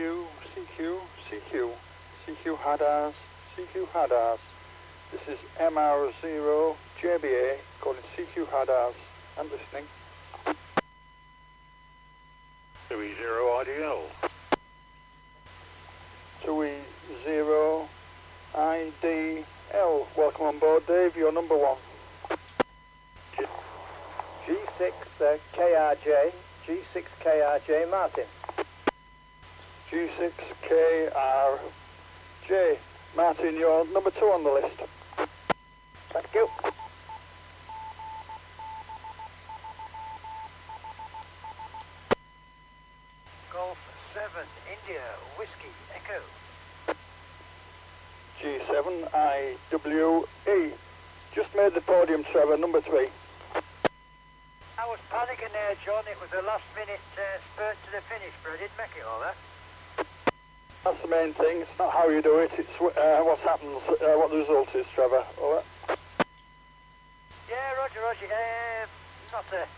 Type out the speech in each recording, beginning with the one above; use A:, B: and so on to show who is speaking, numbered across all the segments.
A: CQ HADARS, CQ HADARS. This is MR0 JBA calling CQ HADARS and listening.
B: 2E0 IDL.
A: 2E0 IDL. Welcome on board, Dave. You're number one.
C: G6 KRJ, G6 KRJ Martin.
A: G6 KRJ Martin, you're number two on the list.
C: Thank you.
D: Golf 7, India, Whiskey, Echo.
A: G7 IWE. Just made the podium, Trevor, number three.
D: I was panicking there, John. It was a last minute spurt to the finish, but I did make it all that.
A: That's the main thing. It's not how you do it, it's what happens, what the result is, Trevor. Over.
D: Yeah, Roger. Not a...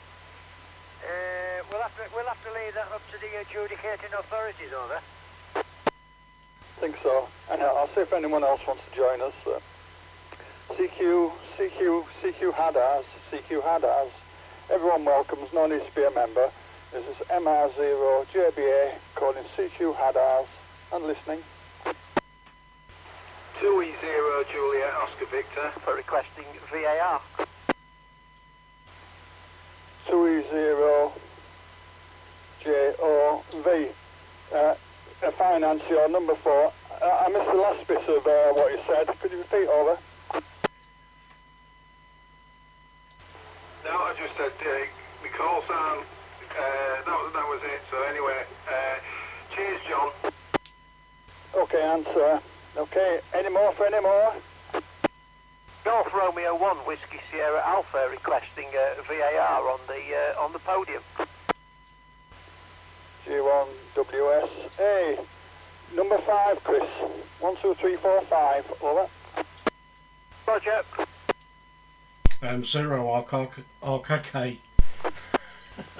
D: we'll have to leave that up to the adjudicating authorities, over.
A: Think so. And I'll see if anyone else wants to join us. CQ HADARS. Everyone welcomes, no need to be a member. This is MR0 JBA calling CQ HADARS and listening.
E: 2E0 Juliet Oscar Victor for requesting VAR.
A: 2E0 JOV. Finance, your number four. I missed the last bit of what you said. Could you repeat, over?
E: No, I just said the call sound. That was it. So anyway, cheers, John.
A: Okay, answer. Okay, any more for any more?
C: Golf Romeo 1, Whiskey Sierra Alpha requesting VAR on the podium.
A: G1 WSA. Number 5, Chris. 1, 2, 3, 4, 5. Over.
C: Roger.
F: M0 RKK.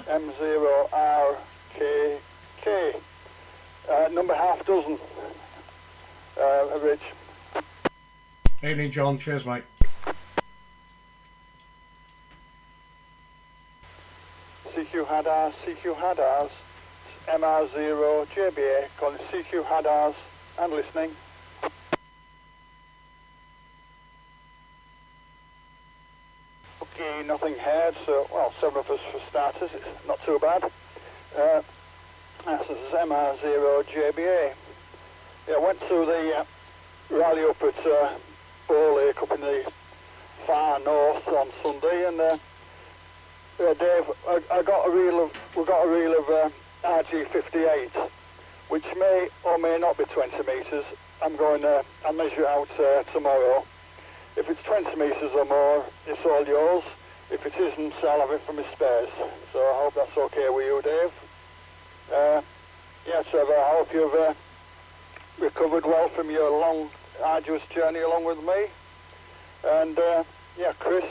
A: M0 RKK. Number half dozen. Rich.
F: Evening, John. Cheers, mate.
A: CQ HADARS. MR0 JBA calling CQ HADARS and listening. Okay, nothing heard, so, well, 7 of us for starters, it's not too bad. This is MR0 JBA. Yeah, I went to the rally up at Bow Lake up in the far north on Sunday, and Dave, we got a reel of RG58, which may or may not be 20 metres. I'll measure it out tomorrow. If it's 20 metres or more, it's all yours. If it isn't, I'll have it from my spares. So I hope that's okay with you, Dave. Yeah, Trevor, I hope you've recovered well from your long, arduous journey along with me. And yeah, Chris,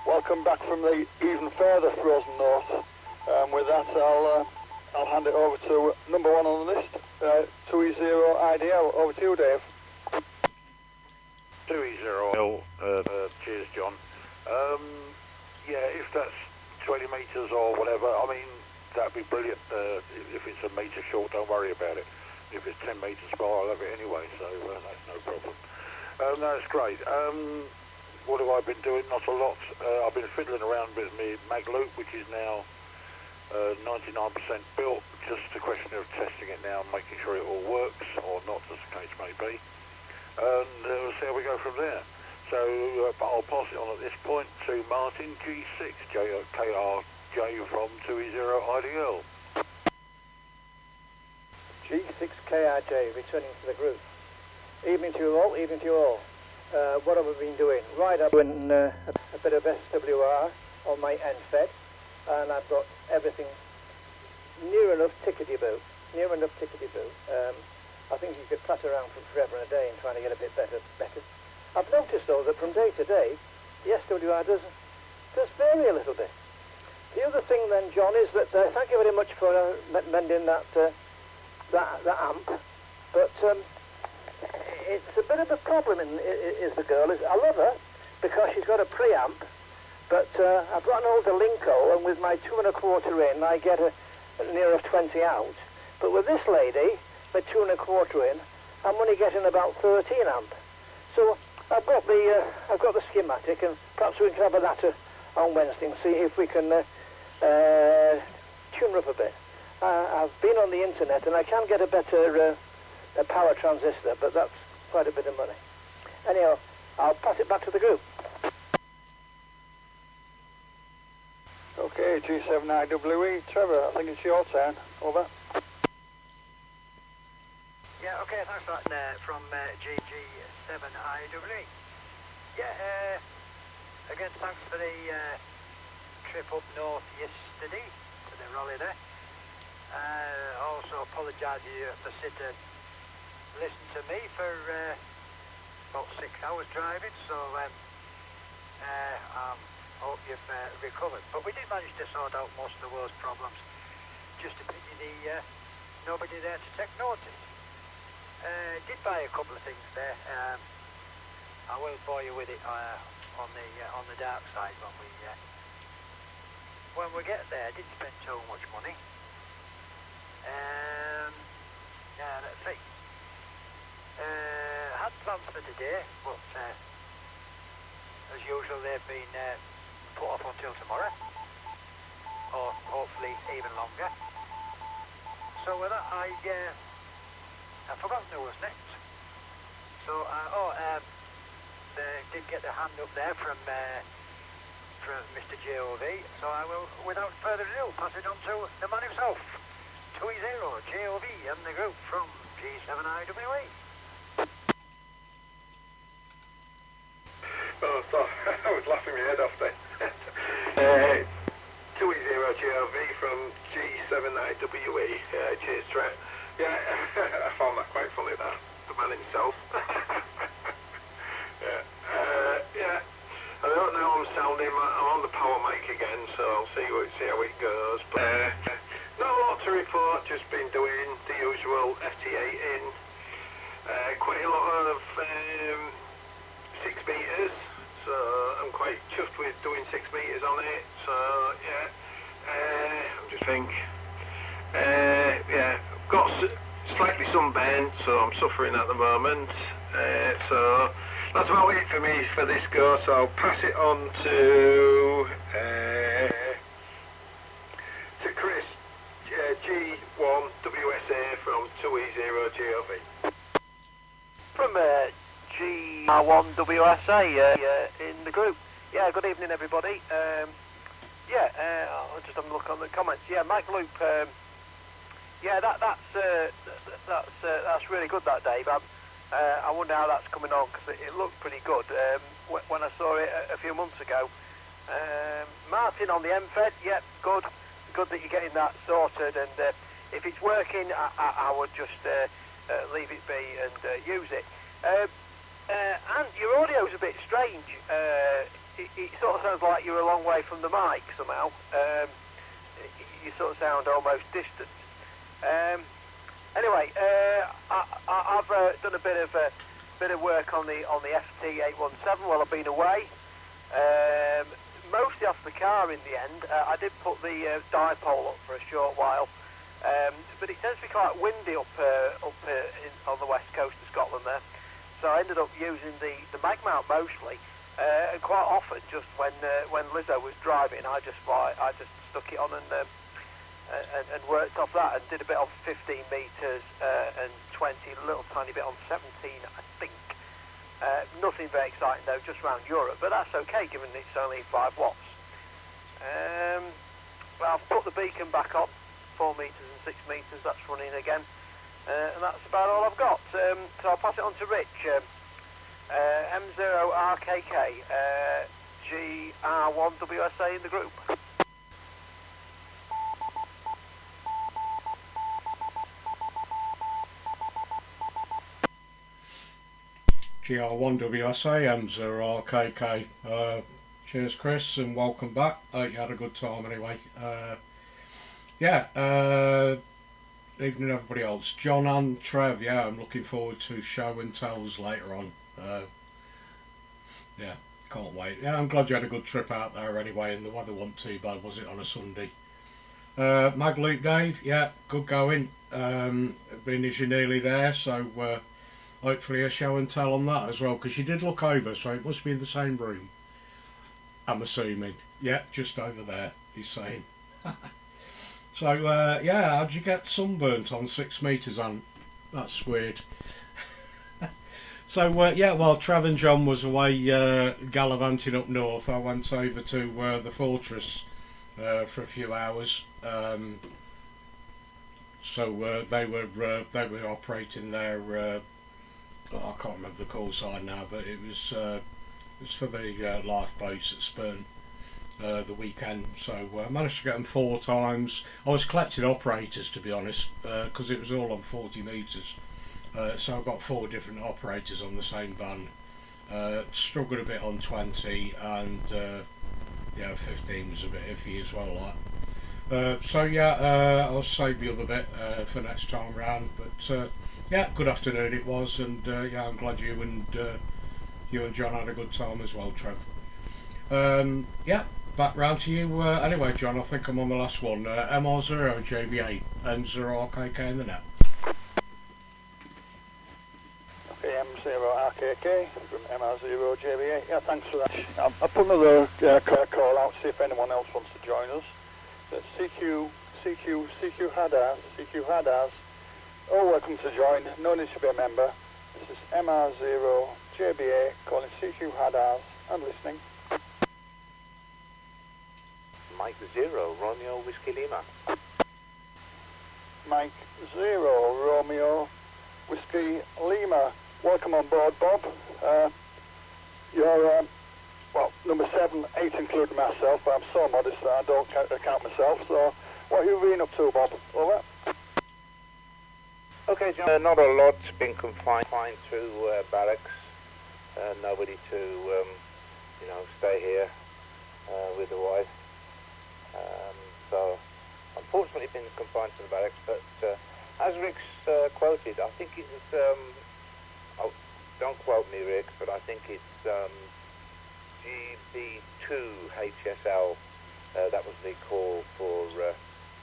A: welcome back from the even further frozen north. With that, I'll hand it over to number one on the list, 2E0 IDL. Over to you, Dave.
B: 2E0 cheers, John. Yeah, if that's 20 metres or whatever, I mean, that'd be brilliant. If it's a metre short, don't worry about it. If it's 10 metres far, I'll have it anyway, so that's no problem. No, it's great. What have I been doing? Not a lot. I've been fiddling around with my mag loop, which is now 99% built. Just a question of testing it now and making sure it all works, or not, as the case may be. And we'll see how we go from there. So I'll pass it on at this point to Martin, G6 KRJ from 2E0 IDL.
C: G6 KRJ returning to the group. Evening to you all, evening to you all. What have I been doing? Right, I'm doing a bit of SWR on my end fed, and I've got everything near enough tickety-boo. I think you could platter around for forever and a day and trying to get a bit better. I've noticed though that from day to day, the SWR does vary a little bit. The other thing then, John, is that thank you very much for mending that that amp, but it's a bit of a problem. Is the girl? I love her because she's got a preamp, but I've got an older Linko, and with my 2 1/4 in, I get a near of 20 out. But with this lady, with 2 1/4 in, I'm only getting about 13 amp. So I've got the schematic, and perhaps we can have a natter on Wednesday and see if we can tune her up a bit. I've been on the internet and I can get a better a power transistor, but that's quite a bit of money. Anyhow, I'll pass it back to the group.
A: Okay, G7IWE. Trevor, I think it's your turn. Over.
D: Yeah, okay, thanks for that from GG7IWE. Yeah, again, thanks for the trip up north yesterday to the rally there. Also apologise to you for sitting to listen to me for about 6 hours driving, so I hope you've recovered. But we did manage to sort out most of the world's problems. Just a pity nobody there to take notice. Did buy a couple of things there. I will bore you with it on the dark side when we get there. Didn't spend too much money. Yeah, let's see. Had plans for today, but as usual they've been put off until tomorrow, or hopefully even longer. So with that, I forgot who was next. So they did get the hand up there from Mr. JOV. So I will, without further ado, pass it on to the man himself, 20 JOV and the group from G7IWE.
E: Oh, so I was laughing my head off then. 20 JOV from G7IWE. Cheers, Trent. Yeah, I found that quite funny, that. The man himself. Yeah. I don't know how I'm sounding. I'm on the power mic again, so I'll see how it goes. But not a lot to report. Just been doing the usual FT8 in. Quite a lot of 6 meters. So I'm quite chuffed with doing 6 meters on it. So yeah, I'm just think. Yeah, got slightly sunburnt, so I'm suffering at the moment. So that's about it for me for this go. So I'll pass it on to Chris, G1WSA from 2E0JOV.
G: From G1WSA in the group. Yeah, good evening everybody. I'll just have a look on the comments. Yeah, Mike Loop. Yeah, that's really good, that, Dave. I wonder how that's coming on, because it looked pretty good when I saw it a few months ago. Martin on the MFED, yeah, good that you're getting that sorted, and if it's working, I would just leave it be and use it. And your audio's a bit strange. It sort of sounds like you're a long way from the mic somehow. You sort of sound almost distant. Anyway, I've done a bit of work on the FT817 while I've been away. Mostly off the car in the end. I did put the dipole up for a short while, but it tends to be quite windy up on the west coast of Scotland there. So I ended up using the mag mount mostly, and quite often just when Lizzo was driving, I just stuck it on and worked off that, and did a bit on 15 metres and 20, a little tiny bit on 17, I think. Nothing very exciting though, just around Europe, but that's okay given it's only 5 watts. Well, I've put the beacon back on, 4 metres and 6 metres, that's running again, and that's about all I've got. So I'll pass it on to Rich. M0RKK, GR1WSA in the group.
F: GR1WSA, M0RKK. Cheers, Chris, and welcome back. Hope you had a good time anyway. evening everybody else. John and Trev, yeah, I'm looking forward to show and tells later on. Yeah, can't wait. Yeah, I'm glad you had a good trip out there anyway, and the weather wasn't too bad, was it, on a Sunday? Mag Luke Dave, yeah, good going. Being as you're nearly there, so hopefully a show and tell on that as well, because you did look over, so it must be in the same room, I'm assuming. Yeah, just over there, he's saying. So, yeah, how'd you get sunburnt on 6 metres, Ant? That's weird. So, yeah, while Trav and John was away gallivanting up north, I went over to the fortress for a few hours. So they were operating their, I can't remember the call sign now, but it was for the lifeboats at Spurn. The weekend, so I managed to get them 4 times. I was collecting operators, to be honest, because it was all on 40 metres, so I've got 4 different operators on the same van. Struggled a bit on 20, and yeah, 15 was a bit iffy as well, like. So yeah, I'll save the other bit for next time round, but yeah, good afternoon it was, and yeah, I'm glad you and John had a good time as well, Trev. Yeah, back round to you. Anyway, John, I think I'm on the last one. MR0 JBA and 0RKK in the net.
A: Okay, M0 RKK from MR0 JBA. Yeah, thanks for that. I'll put another call out, see if anyone else wants to join us. CQ HADARS. Oh, welcome to join. No need to be a member. This is MR0 JBA calling CQ HADARS and listening.
B: Mike 0, Romeo Whiskey Lima.
A: Mike 0, Romeo Whiskey Lima. Welcome on board, Bob. You're, well, number 7, 8 including myself, but I'm so modest that I don't count myself. So, what have you been up to, Bob? Over.
B: Okay, John. Not a lot. Been confined to barracks. Nobody to, you know, stay here with the wife. So, unfortunately, been confined to the barracks. But as Rick's quoted, I think it's. Oh, don't quote me, Rick, but I think it's GB2 HSL. That was the call for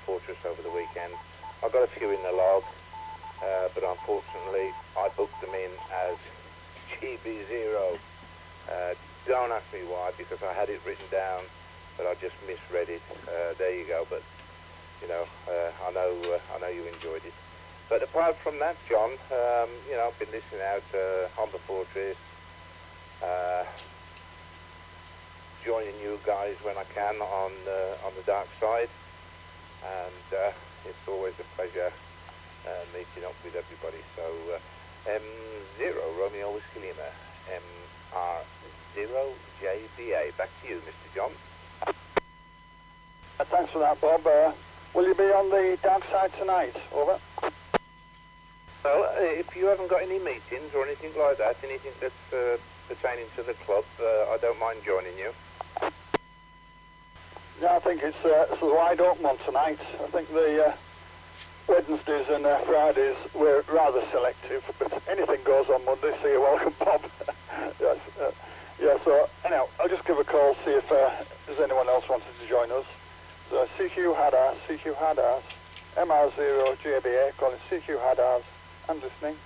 B: Fortress over the weekend. I got a few in the log, but unfortunately, I booked them in as GB0. Don't ask me why, because I had it written down, but I just misread it. There you go. But you know, I know you enjoyed it. But apart from that, John, you know, I've been listening out on the Fortress, joining you guys when I can on the dark side, and it's always a pleasure meeting up with everybody. So M0 Romeo Whiskey Lima, MR0 JBA. Back to you, Mr. John.
A: Thanks for that, Bob. Will you be on the dark side tonight? Over.
B: Well, if you haven't got any meetings or anything like that, anything that's pertaining to the club, I don't mind joining you.
A: Yeah, I think it's a wide open one tonight. I think the Wednesdays and Fridays were rather selective, but anything goes on Monday, so you're welcome, Bob. Yes, yeah, so anyhow, I'll just give a call, see if there's anyone else wanted to join us. So CQ HADARS, MR0 JBA, calling CQ HADARS, and listening.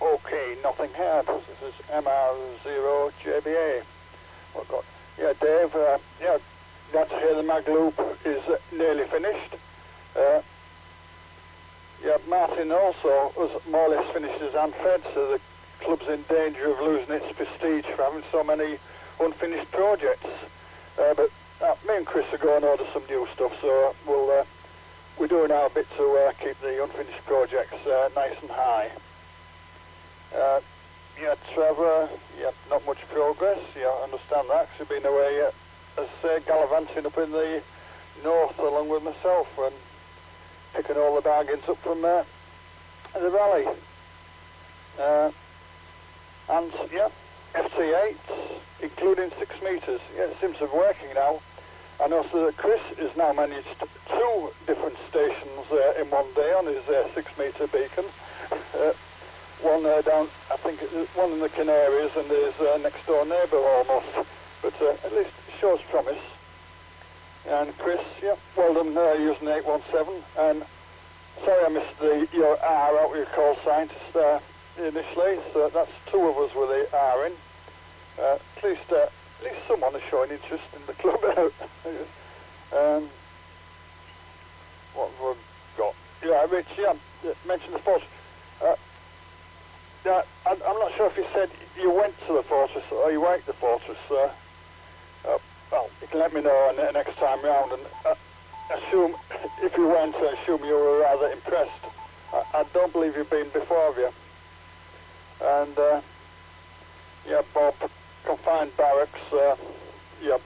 A: Okay, nothing here. This is MR0 JBA. Oh God. Yeah, Dave, yeah, glad to hear the mag loop is nearly finished. Yeah, Martin also was more or less finished his Anfed, so the club's in danger of losing its prestige for having so many unfinished projects. But me and Chris are going to order some new stuff, so we're doing our bit to keep the unfinished projects nice and high. Yeah, Trevor, yeah, not much progress. Yeah, I understand that, 'cause you've been away, as gallivanting up in the north along with myself and picking all the bargains up from the valley. And yeah, FT8s, including 6 metres. Yeah, it seems to be working now. I noticed that Chris has now managed 2 different stations in one day on his 6-metre beacon. One down, I think, one in the Canaries and his next door neighbour almost. But at least it shows promise. And Chris, yeah, well done using 817. And sorry I missed your R out of your call sign initially. So that's 2 of us with the R in. At least someone is showing interest in the club. What have we got? Yeah, Rich, mentioned the fortress. I'm not sure if you said you went to the fortress or you were at the fortress. Well, you can let me know next time round. And assume, if you went, I assume you were rather impressed. I don't believe you've been before, have you? And, yeah, Bob, confined barracks, yeah,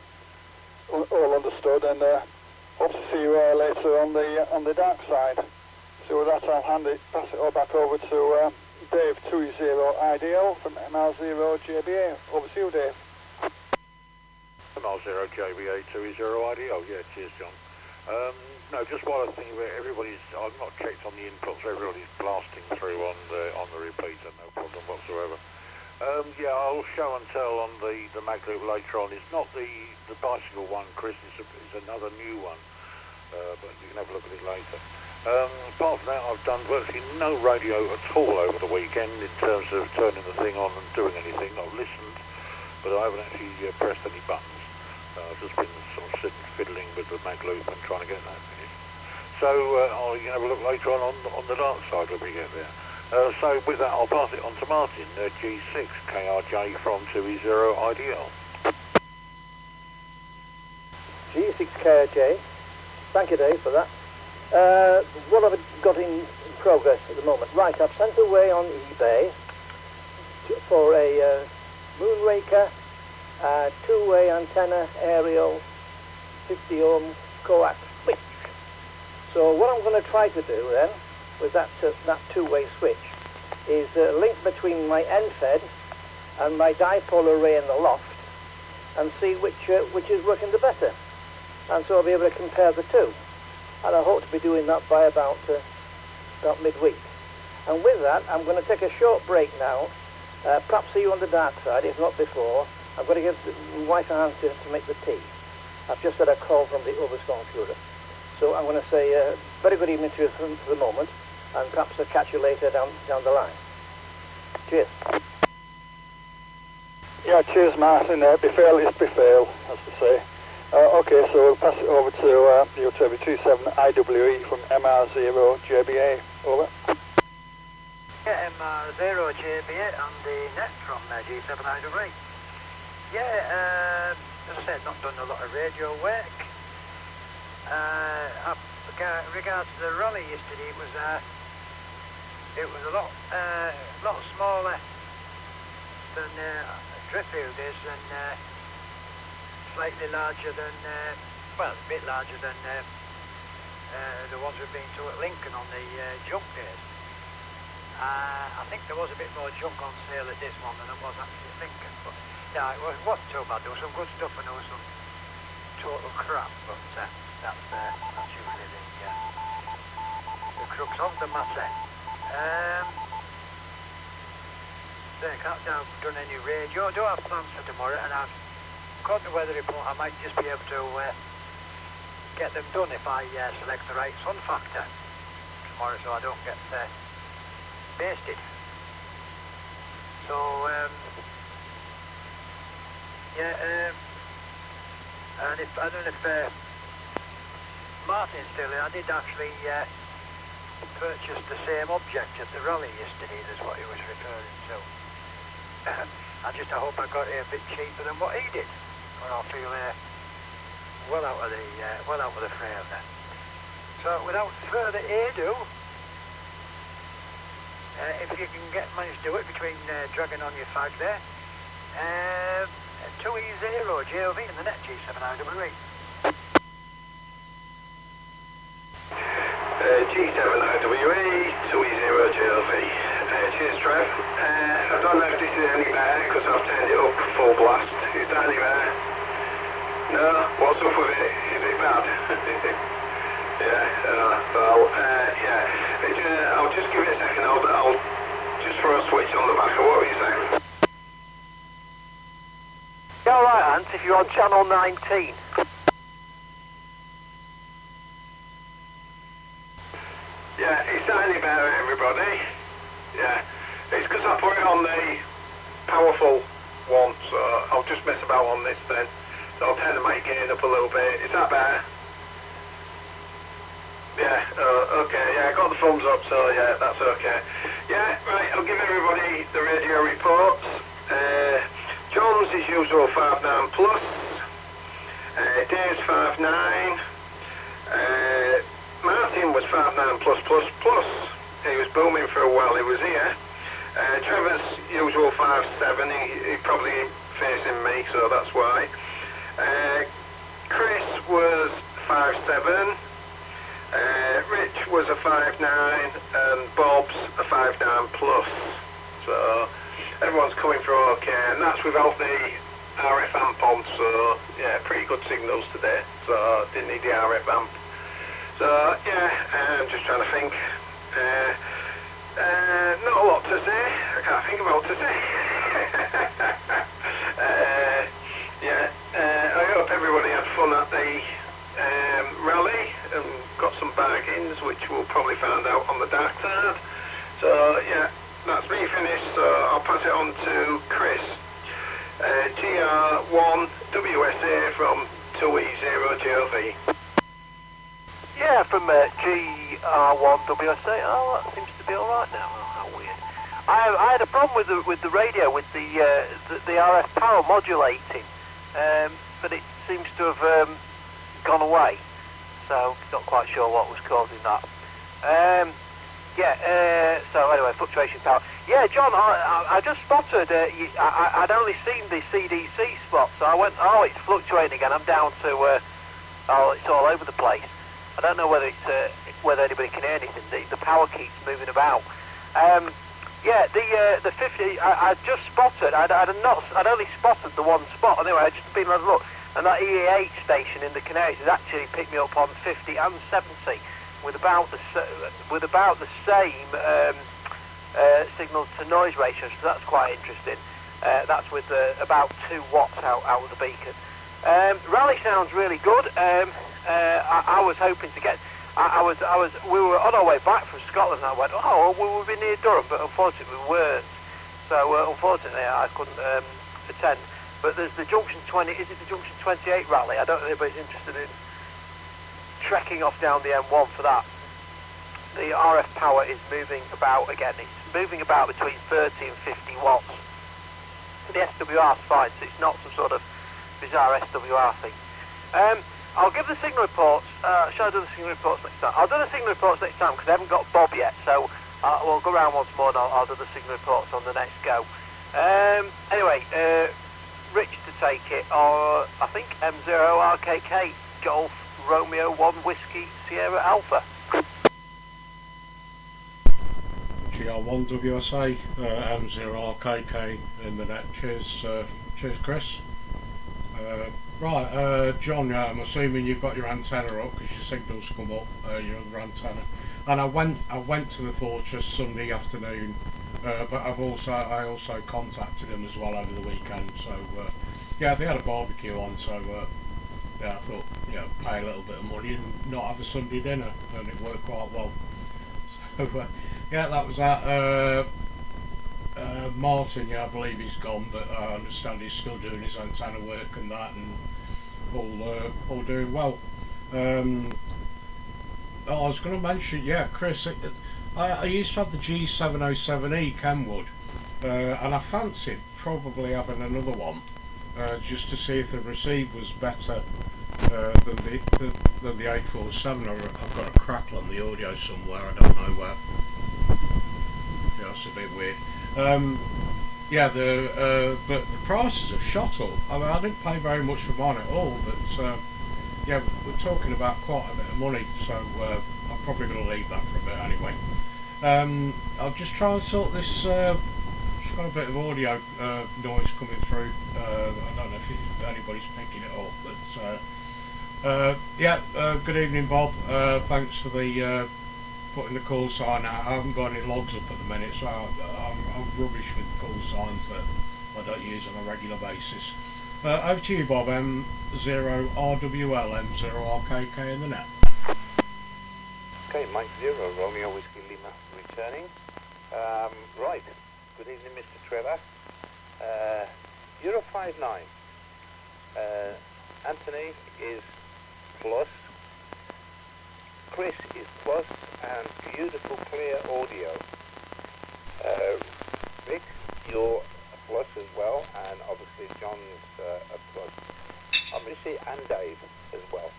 A: all understood, and hope to see you later on the dark side. So with that, I'll pass it all back over to Dave 20IDL from MR0JBA. Over to you, Dave.
B: MR0JBA 20IDL, yeah, cheers, John. No, just while I think about I've not checked on the inputs, everybody's blasting through on the repeater, no problem whatsoever. Yeah, I'll show and tell on the mag loop later on. It's not the bicycle one, Chris, it's another new one, but you can have a look at it later. Apart from that, I've done virtually no radio at all over the weekend in terms of turning the thing on and doing anything. I've listened, but I haven't actually pressed any buttons. I've just been sort of sitting fiddling with the mag loop and trying to get that finished. So you can have a look later on the dark side when we get there. So with that, I'll pass it on to Martin, G6 KRJ from 2E0IDL.
C: G6 KRJ, thank you, Dave, for that. What have I got in progress at the moment? Right, I've sent away on eBay for a Moonraker 2-way antenna aerial 50 ohm coax switch. So what I'm going to try to do then with that 2-way switch is link between my end fed and my dipole array in the loft and see which is working the better, and so I'll be able to compare the two, and I hope to be doing that by about midweek. And with that, I'm going to take a short break now, perhaps see you on the dark side, if not before. I'm going to give my wife a hand to make the tea. I've just had a call from the Overstone computer. So I'm going to say very good evening to you for the moment, and perhaps I'll catch you later down the line. Cheers.
A: Yeah, cheers, Martin. Befail is befail, as to say. Okay, so we'll pass it over to your Turbo 27 IWE from MR0JBA. Over.
D: Yeah, MR0JBA on the net from G7IWE. Yeah, as I said, not done a lot of radio work. Regards to the rally yesterday, it was a lot smaller than Driffield is, and slightly larger than, well, a bit larger than the ones we've been to at Lincoln on the junk days. I think there was a bit more junk on sale at this one than there was actually at Lincoln, but yeah, it wasn't too bad. There was some good stuff and there was some total crap, but that's usually the crux of the matter. I can't have done any radio. I do have plans for tomorrow, and according to weather report, I might just be able to get them done if I select the right sun factor tomorrow, so I don't get basted. So yeah, and if I don't know if Martin's still in, I did actually purchase the same object at the rally yesterday. That's what he was referring to. I hope I got it a bit cheaper than what he did, or I'll feel well out of the frame then. So without further ado, if you can manage to do it between dragging on your fag there, 2E0 JOV in the net G7IWE.
E: G7IWE 2E0 JOV. Cheers, Trev. I don't know if this is any better because I've turned it up full blast. Is that any better? No? What's up with it? I'll just give it a second. I'll just throw a switch on the back. What were you saying?
G: Yeah, all right, Ant, if you're on channel 19.
E: Yeah, it's not any better, everybody. Yeah, it's because I put it on the powerful one, so I'll just mess about on this then. So I'll tend to make it up a little bit. Is that better? Yeah, okay, yeah, I got the thumbs up, so yeah, that's okay. Yeah, right, I'll give everybody the radio reports. John's is usual 5.9 plus. Dave's 5.9. Martin was 5.9 plus plus plus. He was booming for a while, he was here. Trevor's usual 5.7, he probably facing me, so that's why. Chris was 5.7. Rich was a 5.9 and Bob's a 5.9 plus. So everyone's coming through okay, and that's without the RF amp on, so yeah, pretty good signals today, so didn't need the RF amp. So yeah, I'm just trying to think. Not a lot to say. I can't think of what to say. I hope everybody had fun at the rally and got some bargains, which we'll probably find out on the dark side. So yeah, that's me finished. So I'll pass it on to Chris. GR1 WSA from 2E0JOV.
G: Yeah, from GR1WSA. Oh, that seems to be all right now. Oh, how weird. I had a problem with the radio, with the RF power modulating, but it seems to have gone away. So not quite sure what was causing that. So anyway, fluctuation power. Yeah, John, I just spotted. I'd only seen the CDC spot, so I went, oh, it's fluctuating again. I'm down to, oh, it's all over the place. I don't know whether it's whether anybody can hear anything. The power keeps moving about. The 50. I just spotted. I'd only spotted the one spot. Anyway, I just been had a look, and that EA8 station in the Canaries has actually picked me up on 50 and 70 with about the same signal to noise ratio. So that's quite interesting. That's with about 2 watts out of the beacon. Rally sounds really good. I was hoping to get. We were on our way back from Scotland, and I went, oh, we would be near Durham, but unfortunately we weren't. So unfortunately I couldn't attend. But there's the Junction 20. Is it the Junction 28 rally? I don't know if anybody's interested in trekking off down the M1 for that. The RF power is moving about again. It's moving about between 30 and 50 watts. The SWR's fine, so it's not some sort of bizarre SWR thing. I'll give the signal reports. Shall I do the signal reports next time? I'll do the signal reports next time because I haven't got Bob yet, so we'll go around once more and I'll do the signal reports on the next go. Anyway, Rich to take it, or I think M0RKK Golf Romeo 1 Whiskey Sierra Alpha.
F: GR1 WSA, M0RKK in the net. Cheers, Chris. Right, John, I'm assuming you've got your antenna up because your signals come up, your other antenna. And I went to the Fortress Sunday afternoon, but I also contacted them as well over the weekend. So yeah, they had a barbecue on, so yeah, I thought, pay a little bit of money and not have a Sunday dinner, and it worked quite well. So yeah, that was that. Martin, I believe he's gone, but I understand he's still doing his antenna work and that, and all doing well. I was going to mention, Chris, I used to have the G707E Kenwood, and I fancied probably having another one, just to see if the receive was better than the 847. I've got a crackle on the audio somewhere, I don't know where. Yeah, it's a bit weird. But the prices have shot up. I mean, I didn't pay very much for mine at all, but we're talking about quite a bit of money, so I'm probably going to leave that for a bit anyway. I'll just try and sort this. Just got a bit of audio noise coming through. I don't know if anybody's picking it up, but Good evening, Bob. Thanks for the putting the call sign out. I haven't got any logs up at the minute, so I'm rubbish with call signs that I don't use on a regular basis. Over to you, Bob. M0RWL, M0RKK in the net.
H: Okay, Mike 0, Romeo Whiskey Lima returning. Right, good evening, Mr. Trevor. Euro 59. Anthony is plus. Chris is plus, and beautiful clear audio. Rick, you're a plus as well, and obviously John's a plus. Obviously, and Dave as well.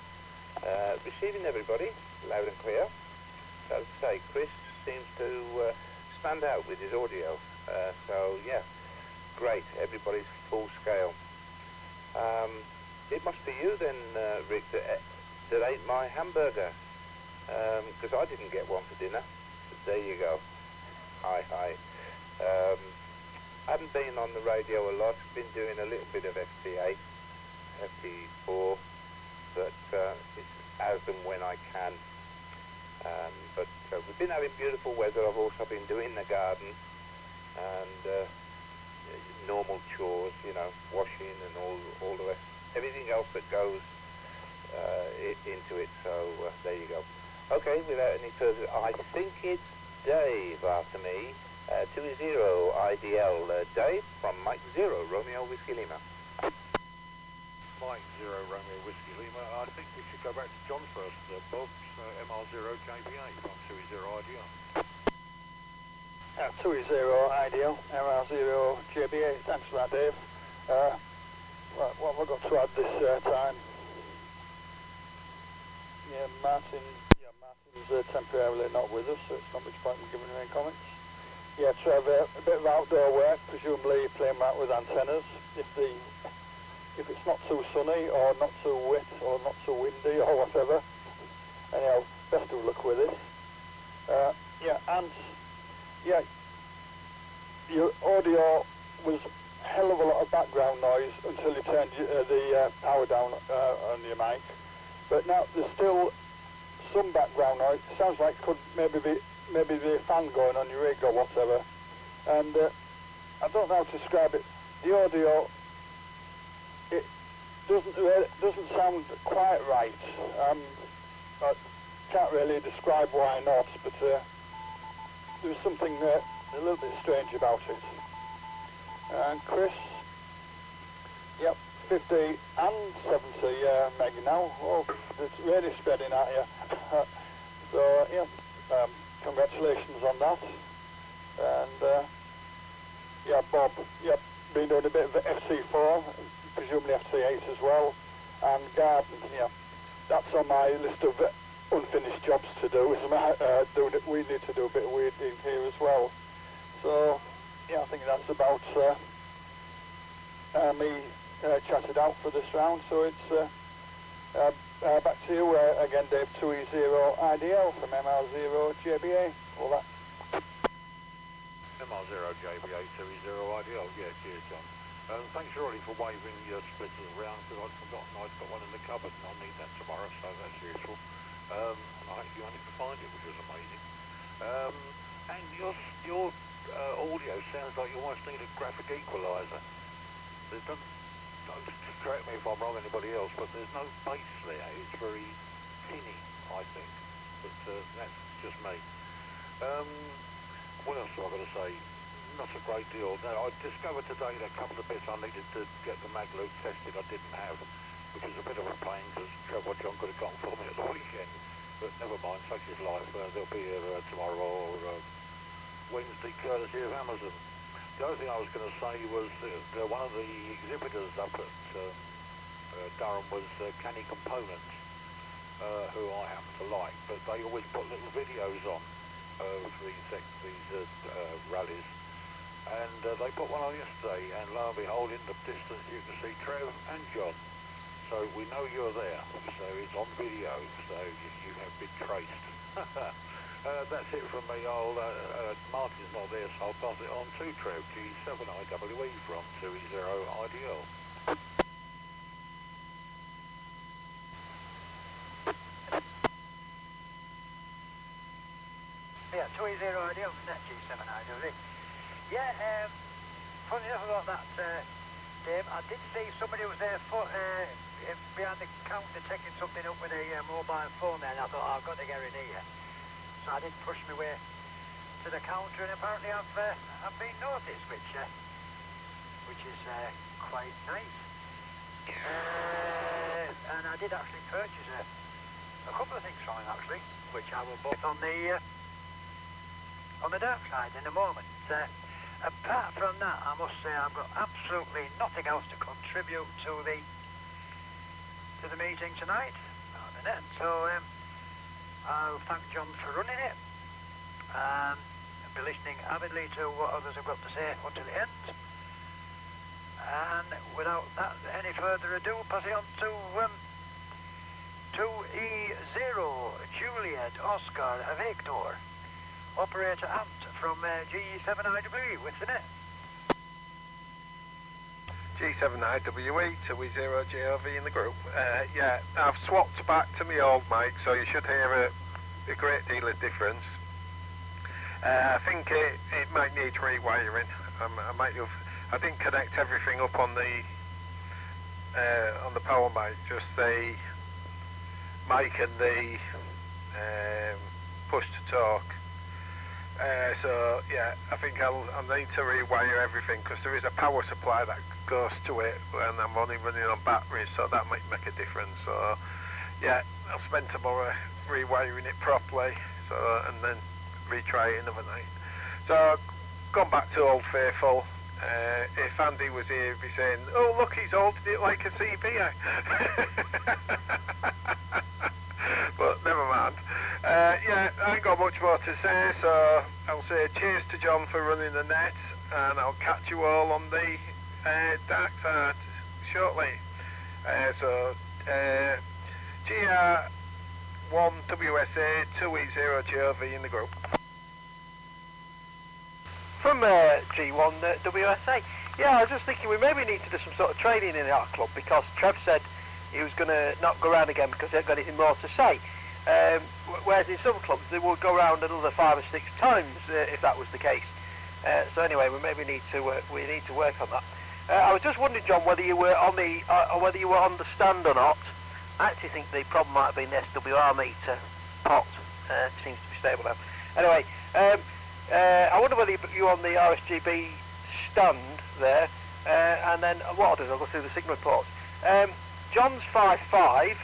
H: Receiving everybody, loud and clear. So as I say, Chris seems to stand out with his audio. So yeah, great, everybody's full scale. It must be you then, Rick, that ate my hamburger. Because I didn't get one for dinner. But there you go. Hi. I haven't been on the radio a lot. Been doing a little bit of FT8, FT4, but it's as and when I can. But we've been having beautiful weather. I've also been doing the garden and normal chores, washing and all the rest, everything else that goes into it. So there you go. Okay, without any further, I think it's Dave after me. 2-0 IDL. Dave from Mike 0, Romeo Whiskey Lima.
B: Mike 0, Romeo Whiskey Lima. I think we should go back to John first. Bob's MR0 JBA from 2-0 IDL.
A: 2-0 IDL, MR0 JBA. Thanks for that, Dave. Right, what have I got to add this time? Yeah, Martin's temporarily not with us, so it's not much point in giving him any comments. Yeah, Trevor, a bit of outdoor work, presumably playing around with antennas. If it's not too sunny or not too wet or not too windy or whatever. Anyhow, best of luck with this. Your audio was a hell of a lot of background noise until you turned the power down on your mic. But now there's still some background noise. It sounds like it could maybe be a fan going on your rig or whatever. And I don't know how to describe it. The audio, it doesn't sound quite right. I can't really describe why not, but there's something a little bit strange about it. And Chris, yep, 50 and 70 meg now. Oh, it's really spreading at you. So, congratulations on that. And, Bob, been doing a bit of FC4, presumably FC8 as well. And garden, that's on my list of unfinished jobs to do. We need to do a bit of weeding here as well. So, I think that's about me chatted out for this round. So it's back to you again, Dave. 2-0 IDL from MR0 JBA. All that.
B: MR0 JBA 2-0 IDL. Yeah, cheers, John. Thanks, Rolly, for waving your splitters around, because I'd forgotten I'd got one in the cupboard and I'll need that tomorrow, so that's useful. And I hope you managed to find it, which was amazing. And your audio sounds like you almost need a graphic equaliser. Don't correct me if I'm wrong, anybody else, but there's no bass there. It's very tinny, I think. But that's just me. What else have I got to say? Not a great deal. Now, I discovered today that a couple of bits I needed to get the mag loop tested I didn't have, which is a bit of a pain because Trevor John could have gotten for me at the weekend. But never mind, such is life. They'll be here tomorrow or Wednesday, courtesy of Amazon. The other thing I was going to say was one of the exhibitors up at Durham was Canny Components, who I happen to like, but they always put little videos on of these rallies. And they put one on yesterday, and lo and behold, in the distance you can see Trev and John. So we know you're there, so it's on video, so you have been traced. That's it from me. Martin's not there, so I'll pass it on to Trev, G7IWE from 2-0 IDL.
D: Yeah, 280 radio from that G7IW. Yeah, funny enough about that, Dave, I did see somebody was there behind the counter taking something up with a mobile phone there, and I thought, I've got to get in here. So I did push my way to the counter, and apparently I've been noticed, which is quite nice. And I did actually purchase a couple of things from him, actually, which I will both on the dark side in a moment. Apart from that, I must say I've got absolutely nothing else to contribute to the meeting tonight. So I'll thank John for running it, and be listening avidly to what others have got to say until it ends. And without that, any further ado, pass it on to 2E0 Juliet Oscar Victor, operator Ant from G7IWE with the net.
E: G7IWE, 2E0JRV in the group. Yeah, I've swapped back to my old mic, so you should hear a great deal of difference. I think it might need rewiring. I didn't connect everything up on the power mic, just the mic and the push to talk. So yeah, I think I'll need to rewire everything, because there is a power supply that goes to it, and I'm only running on batteries, so that might make a difference. So yeah, I'll spend tomorrow rewiring it properly, and then retry it another night. So gone back to Old Faithful. If Andy was here, he'd be saying, "Oh look, he's holding it like a CB." But never mind. Yeah, I ain't got much more to say, so I'll say cheers to John for running the net, and I'll catch you all on the dark side shortly. GR1WSA 2E0JRV in the group.
G: From G1WSA. Yeah, I was just thinking we maybe need to do some sort of training in our club, because Trev said he was going to not go around again because he hadn't got anything more to say. Whereas in some clubs they would go around another 5 or 6 times if that was the case. So anyway, we maybe need to work on that. I was just wondering, John, whether you were on the stand or not. I actually think the problem might have been the SWR meter pot. Seems to be stable now. Anyway, I wonder whether you were on the RSGB stand there, and then what I'll do is I'll go through the signal reports. John's 5.5,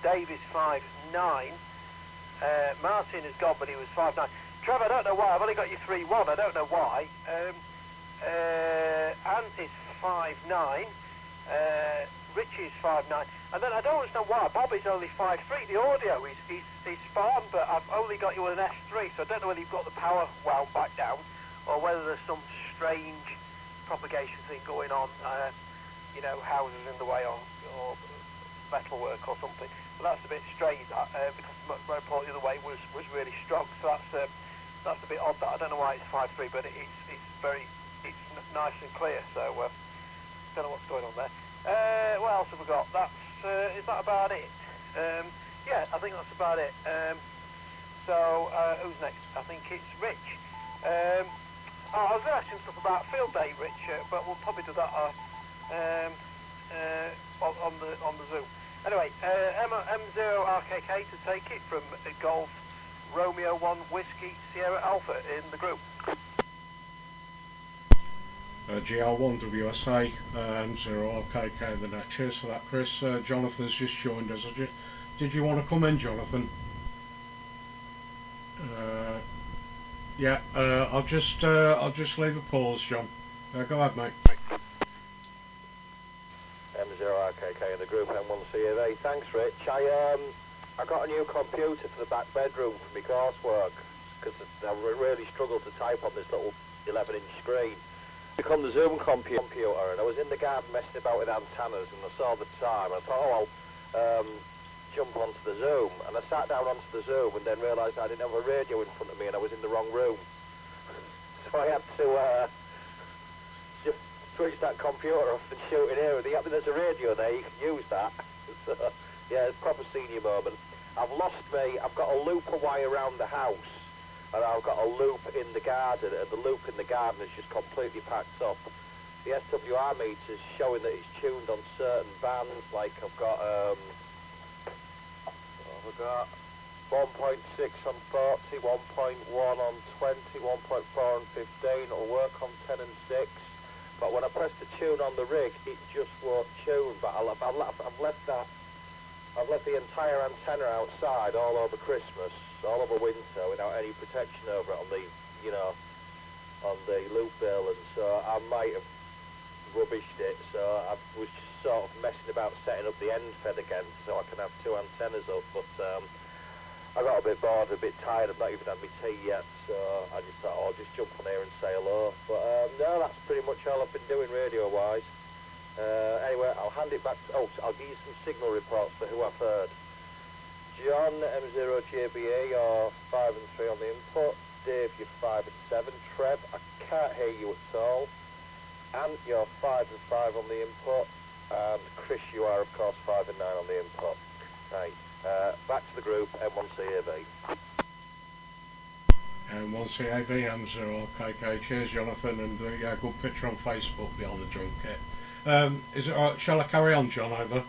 G: Dave is 5.9, Martin has gone, but he was 5.9. Trevor, I don't know why, I've only got you 3.1, I don't know why. Ant is 5.9, Richie is 5.9, and then I don't understand why Bob is only 5.3. The audio is fine, but I've only got you with an S3, so I don't know whether you've got the power wound back down, or whether there's some strange propagation thing going on, houses in the way or metalwork or something. But that's a bit strange, because my report the other way was really strong, so that's a bit odd. That I don't know why it's 5.3, but it's nice and clear. So don't know what's going on there. What else have we got? Is that about it? Yeah, I think that's about it. So who's next? I think it's Rich. I was going to ask you stuff about field day, Rich, but we'll probably do that on the Zoom. Anyway, M0RKK to take it from Golf Romeo 1 Whiskey Sierra Alpha in the group.
F: GR1WSA, M0RKK in the net. Cheers for that, Chris. Jonathan's just joined us. Did you want to come in, Jonathan? Yeah, I'll just leave a pause, John. Go ahead, mate.
I: M0RKK in the group, M1CAV. Thanks, Rich. I got a new computer for the back bedroom for my coursework, because I really struggled to type on this little 11-inch screen. I took on the Zoom computer, and I was in the garden messing about with antennas, and I saw the time. I thought, I'll jump onto the Zoom, and I sat down onto the Zoom, and then realised I didn't have a radio in front of me, and I was in the wrong room. So I had to just switch that computer off and shoot in here. There's a radio there, you can use that. So, yeah, it's a proper senior moment. I've got a loop away around the house, and I've got a loop in the garden, and the loop in the garden is just completely packed up. The SWR meter's showing that it's tuned on certain bands, like I've got, what have I got? 1.6 on 40, 1.1 on 20, 1.4 on 15, it'll work on 10 and 6. But when I press the tune on the rig, it just won't tune. But I've left the entire antenna outside all over Christmas, all over winter, without any protection over it on the, on the loop bill, and so I might have rubbished it. So I was just sort of messing about setting up the end fed again, so I can have two antennas up. But I got a bit bored, a bit tired. I've not even had my tea yet, so I just thought, I'll just jump on here and say hello. But no, that's pretty much all I've been doing radio-wise. Anyway, I'll hand it back to... I'll give you some signal reports for who I've heard. John, M0JBA, you're 5 and 3 on the input. Dave, you're 5 and 7. Trev, I can't hear you at all. Ant, you're 5 and 5 on the input. And Chris, you are, of course, 5 and 9 on the input. Right. Back to the group, M1CAB.
F: M1CAB, M0KK. Cheers, Jonathan, and a good picture on Facebook behind the drum kit. Is it alright? Shall I carry on, John? Over.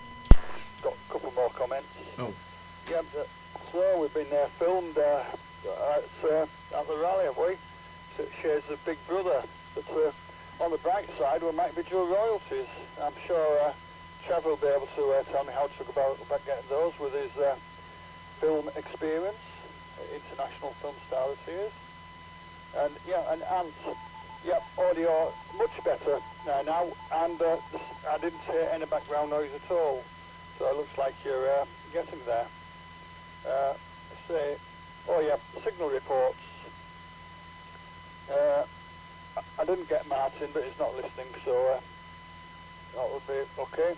A: Got a couple more comments.
F: Oh.
A: Yeah, so we've been filmed at the rally, have we? So it shares a big brother. But on the bright side, we might be due royalties. I'm sure Trev will be able to tell me how to go about getting those with his film experience, international film star as he is. And yeah, and Ant, yeah, audio much better now, and I didn't hear any background noise at all. So it looks like you're getting there. Oh yeah, signal reports. I didn't get Martin, but he's not listening, so that would be okay.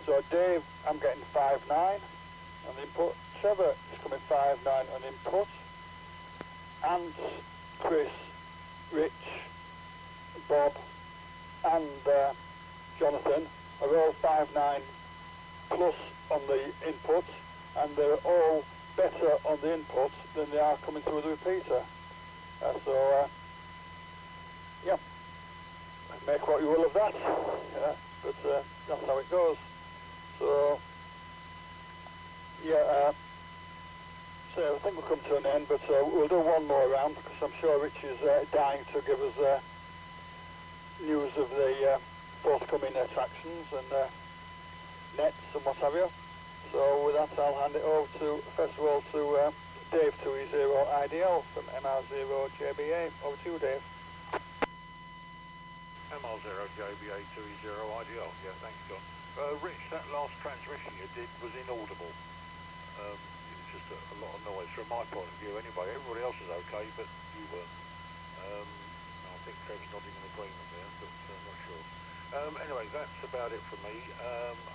A: So Dave, I'm getting 5.9 on the input. Trevor is coming 5.9 on input. And Chris, Rich, Bob, and Jonathan are all 5.9 plus on the input, and they're all better on the input than they are coming through the repeater. Yeah, make what you will of that. Yeah, but that's how it goes. So, yeah, so I think we'll come to an end, but we'll do one more round because I'm sure Rich is dying to give us news of the forthcoming attractions and nets and what have you. So with that, I'll hand it over to, first of all, to Dave 2E0IDL from MR0JBA. Over to you, Dave.
B: MR0JBA 2E0IDL. Yeah, thanks, John. Rich, that last transmission you did was inaudible. It was just a lot of noise from my point of view anyway. Everybody else is okay, but you weren't. I think Trev's nodding in agreement there, but I'm not sure. Anyway, that's about it from me.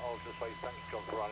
B: I'll just say thanks, John, for running